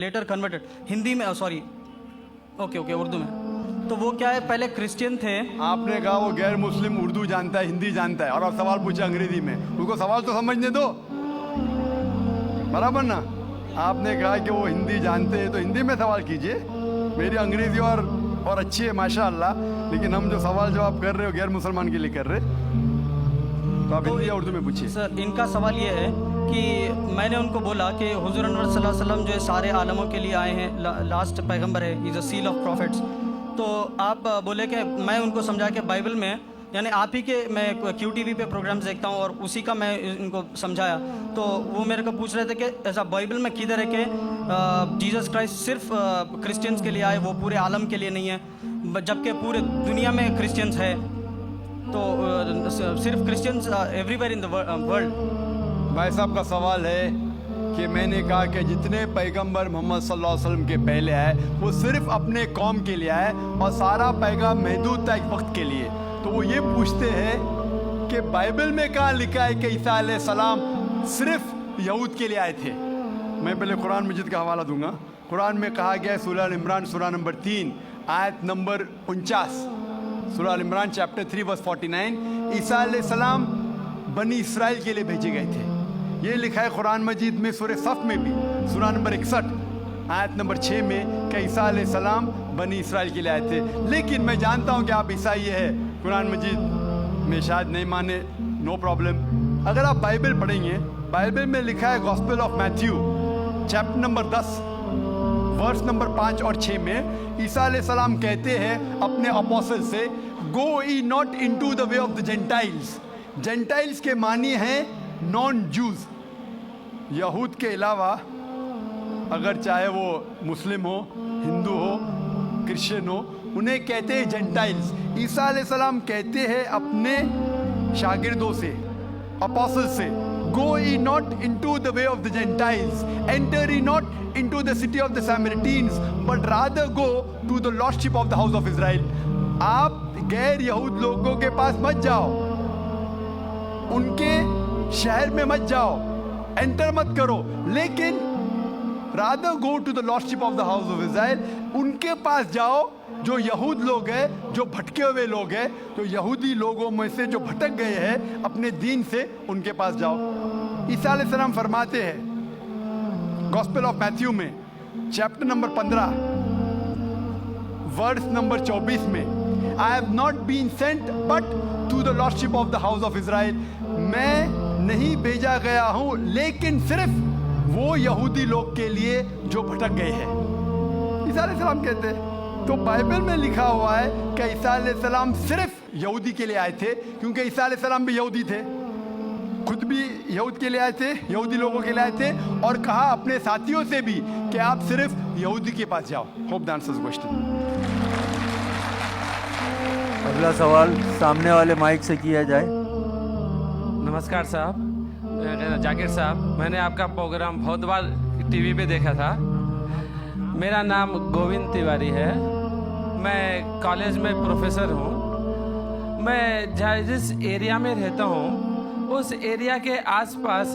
Letter converted Hindi में, sorry okay Urdu में। तो वो क्या है, पहले क्रिश्चियन थे। आपने कहा वो गैर मुस्लिम उर्दू जानता है, हिंदी जानता है, और आप सवाल पूछे अंग्रेजी में, उसको सवाल तो समझने दो, बराबर ना। आपने कहा कि वो हिंदी जानते हैं तो हिंदी में सवाल कीजिए। मेरी अंग्रेजी और अच्छी है माशाअल्लाह, लेकिन हम जो सवाल जवाब कर रहे हो गैर मुसलमान के लिए कर रहे, तो आप हिंदी या उर्दू में पूछिए। सर इनका सवाल ये है कि मैंने उनको बोला कि हुजूर अनवर सल्लल्लाहु अलैहि वसल्लम जो है सारे आलमों के लिए आए हैं, लास्ट पैगंबर है, is a seal of profits. तो आप बोले कि मैं उनको समझा कि बाइबल में, यानी आप ही के, मैं QTV पे प्रोग्राम्स देखता हूँ और उसी का मैं इनको समझाया। तो वो मेरे को पूछ रहे थे कि ऐसा बाइबल में किधर है कि जीसस क्राइस्ट सिर्फ क्रिश्चियंस के लिए आए, वो पूरे आलम के लिए नहीं है, जबकि पूरे दुनिया में क्रिश्चियंस है। तो सिर्फ Christians everywhere in the world. भाई साहब का सवाल है कि मैंने कहा कि जितने पैगंबर मोहम्मद सल्लल्लाहु अलैहि वसल्लम के पहले आए वो सिर्फ अपने कौम के लिए आए और सारा पैगाम महदूद था एक वक्त के लिए। तो वो ये पूछते हैं कि बाइबल में कहाँ लिखा है कि ईसा अलैहिस्सलाम सिर्फ यहूद के लिए आए थे। मैं पहले कुरान मजीद का हवाला दूंगा। कुरान में कहा गया है सूरह अल इमरान सूरह नंबर 3 आयत नंबर 49, सूरह अल इमरान चैप्टर 3 वर्स 49, ईसा अलैहिस्सलाम बनी इसराइल के लिए भेजे गए थे। ये लिखा है कुरान मजीद में सूरह सफ में भी, सूरह नंबर 61 आयत नंबर 6 में कि ईसा अलैहिस्सलाम बनी इसराइल के लिए आए थे। लेकिन मैं जानता हूँ कि आप ईसाई है, कुरान मजीद में शायद नहीं माने, नो प्रॉब्लम। अगर आप बाइबल पढ़ेंगे, बाइबल में लिखा है gospel of Matthew chapter number 10 verse number 5 और 6 में ईसा अलैहिस्सलाम कहते हैं अपने अपोस्टल से, go ye not into the way of the Gentiles. Gentiles के मानी हैं नॉन जूज, यहूद के अलावा, अगर चाहे वो मुस्लिम हो, हिंदू हो, क्रिश्चियन हो, उन्हें कहते हैं जेंटाइल्स। ईसा अलैहिस्सलाम कहते हैं अपने शागिर्दों से, अपोस्टल से, go ye not into the way of the Gentiles, enter ye not into the city of the Samaritans, but rather go to the lost sheep of the house of Israel. आप गैर यहूद लोगों के पास मत जाओ, उनके शहर में मत जाओ, एंटर मत करो, लेकिन rather go to the lost sheep of the house of Israel, उनके पास जाओ जो यहूद लोग हैं, जो भटके हुए लोग हैं, जो यहूदी लोगों में से जो भटक गए हैं अपने दीन से, उनके पास जाओ। ईसा अलैहिस्सलाम फरमाते हैं गॉस्पेल ऑफ मैथ्यू में चैप्टर नंबर 15 वर्स नंबर 24 में, I have not been sent but to the lost sheep of the house of Israel. मैं नहीं भेजा गया हूं लेकिन सिर्फ वो यहूदी लोग के लिए जो भटक गए हैं, ईसा अलैहिस्सलाम कहते हैं। तो बाइबल में लिखा हुआ है कि ईसा अलैहिस्सलाम सिर्फ यहूदी के लिए आए थे, क्योंकि ईसा अलैहिस्सलाम भी यहूदी थे, खुद भी यहूद के लिए आए थे, यहूदी लोगों के लिए आए थे, और कहा अपने साथियों से भी कि आप सिर्फ यहूदी के पास जाओ। Hope the answers question. अगला सवाल सामने वाले माइक से किया जाए। नमस्कार साहब, जाकिर साहब, मैंने आपका प्रोग्राम बहुत बार टीवी पे देखा था। मेरा नाम गोविंद तिवारी है, मैं कॉलेज में प्रोफेसर हूँ। मैं जिस एरिया में रहता हूँ उस एरिया के आसपास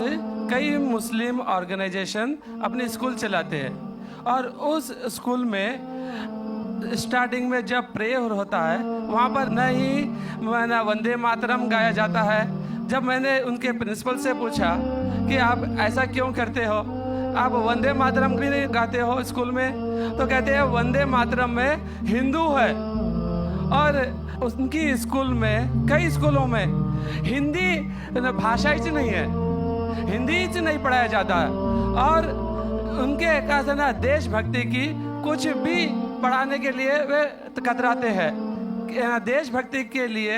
कई मुस्लिम ऑर्गेनाइजेशन अपने स्कूल चलाते हैं, और उस स्कूल में स्टार्टिंग में जब प्रेयर होता है वहाँ पर न ही वंदे मातरम गाया जाता है। जब मैंने उनके प्रिंसिपल से पूछा कि आप ऐसा क्यों करते हो, आप वंदे मातरम भी नहीं गाते हो स्कूल में, तो कहते हैं वंदे मातरम में हिंदू है, और उनकी स्कूल में, कई स्कूलों में हिंदी भाषा ही नहीं है, हिंदी ही नहीं पढ़ाया जाता है, और उनके कहते ना देशभक्ति की कुछ भी पढ़ाने के लिए वे कतराते हैं। देशभक्ति के लिए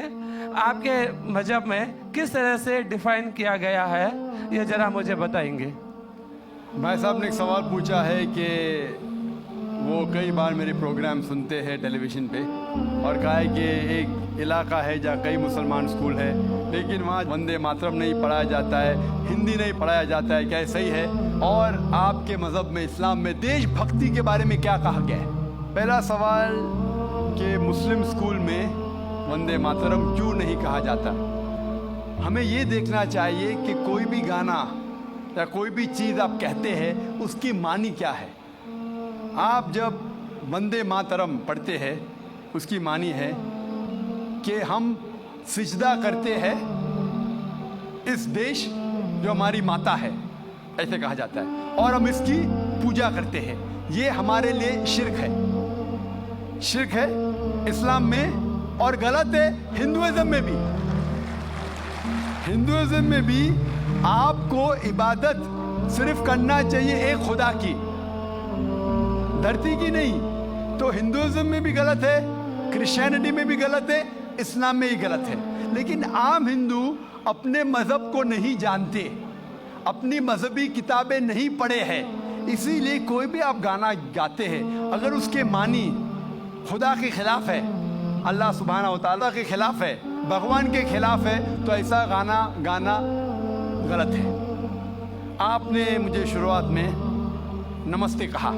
आपके मजहब में किस तरह से डिफाइन किया गया है, ये जरा मुझे बताएंगे। भाई साहब ने एक सवाल पूछा है कि वो कई बार मेरे प्रोग्राम सुनते हैं टेलीविज़न पे, और कहा है कि एक इलाका है जहाँ कई मुसलमान स्कूल है, लेकिन वहाँ वंदे मातरम नहीं पढ़ाया जाता है, हिंदी नहीं पढ़ाया जाता है, क्या सही है? और आपके मज़हब में, इस्लाम में देशभक्ति के बारे में क्या कहा गया है? पहला सवाल कि मुस्लिम स्कूल में वंदे मातरम क्यों नहीं कहा जाता। हमें ये देखना चाहिए कि कोई भी गाना या कोई भी चीज़ आप कहते हैं उसकी मानी क्या है। आप जब वंदे मातरम पढ़ते हैं उसकी मानी है कि हम सिजदा करते हैं इस देश जो हमारी माता है, ऐसे कहा जाता है, और हम इसकी पूजा करते हैं। ये हमारे लिए शिर्क है, शिर्क है इस्लाम में, और गलत है हिंदुइज्म में भी। हिंदुइज्म में भी आपको इबादत सिर्फ करना चाहिए एक खुदा की, धरती की नहीं। तो हिंदुइज्म में भी गलत है, क्रिश्चियनिटी में भी गलत है, इस्लाम में ही गलत है। लेकिन आम हिंदू अपने मजहब को नहीं जानते, अपनी मजहबी किताबें नहीं पढ़े हैं, इसीलिए कोई भी आप गाना गाते हैं, अगर उसके मानी खुदा के खिलाफ है, अल्लाह सुब्हानहू व तआला के खिलाफ है, भगवान के खिलाफ है, तो ऐसा गाना गाना गलत है। आपने मुझे शुरुआत में नमस्ते कहा।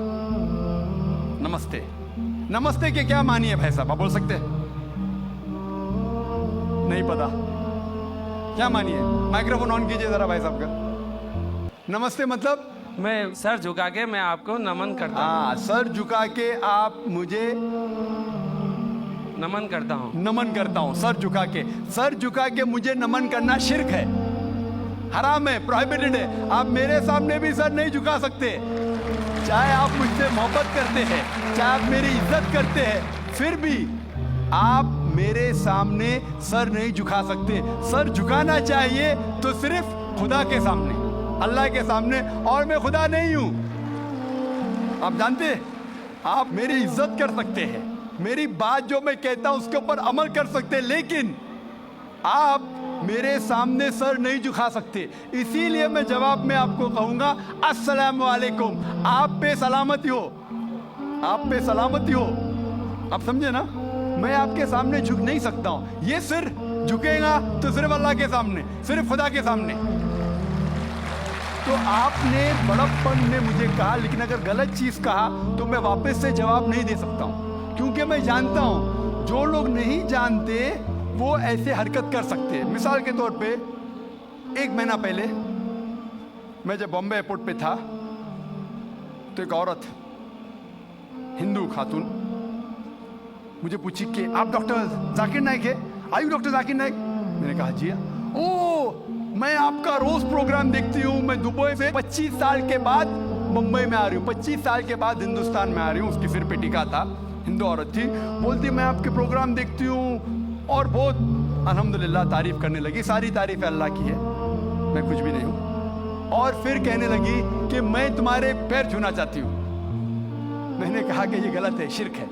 नमस्ते, नमस्ते के क्या मानी है भाई साहब, आप बोल सकते हैं? नहीं पता क्या मानी है? माइक्रोफोन ऑन कीजिए जरा भाई साहब का। नमस्ते मतलब मैं सर झुका के मैं आपको नमन करता हूँ। हाँ, सर झुका के आप मुझे नमन करता हूँ। नमन करता हूँ, सर झुका के। सर झुका के मुझे नमन करना शिर्क है, हराम है, प्रोहिबिटेड है। आप मेरे सामने भी सर नहीं झुका सकते, चाहे आप मुझसे मोहब्बत करते हैं, चाहे आप मेरी इज्जत करते हैं, फिर भी आप मेरे सामने सर नहीं झुका सकते। सर झुकाना चाहिए तो सिर्फ खुदा के सामने, अल्लाह के सामने, और मैं खुदा नहीं हूं। आप जानते हैं, आप मेरी इज्जत कर सकते हैं, मेरी बात जो मैं कहता हूं उसके ऊपर अमल कर सकते हैं, लेकिन आप मेरे सामने सर नहीं झुका सकते। इसीलिए मैं जवाब में आपको कहूंगा अस्सलामु अलैकुम, आप पे सलामती हो, आप पे सलामती हो। आप समझे ना, मैं आपके सामने झुक नहीं सकता हूं। ये सिर झुकेगा तो सिर्फ अल्लाह के सामने, सिर्फ खुदा के सामने। तो आपने बड़प्पन में मुझे कहा, लेकिन अगर गलत चीज कहा तो मैं वापस से जवाब नहीं दे सकता हूं, क्योंकि मैं जानता हूं जो लोग नहीं जानते वो ऐसे हरकत कर सकते हैं। मिसाल के तौर पे, एक महीना पहले मैं जब बॉम्बे एयरपोर्ट पे था तो एक औरत, हिंदू खातून, मुझे पूछी कि आप डॉक्टर जाकिर नाइक है? Are you doctor Zakir Naik? मैंने कहा जी हाँ। ओ, मैं आपका रोज प्रोग्राम देखती हूँ, मैं दुबई से 25 साल के बाद मुंबई में आ रही हूँ, 25 साल के बाद हिंदुस्तान में आ रही हूँ। उसकी सिर पे टिका था, हिंदू औरत थी, बोलती मैं आपके प्रोग्राम देखती हूँ और बहुत अल्हम्दुलिल्लाह तारीफ करने लगी। सारी तारीफ अल्लाह की है, मैं कुछ भी नहीं हूँ। और फिर कहने लगी कि मैं तुम्हारे पैर छूना चाहती हूँ। मैंने कहा कि ये गलत है, शिर्क है।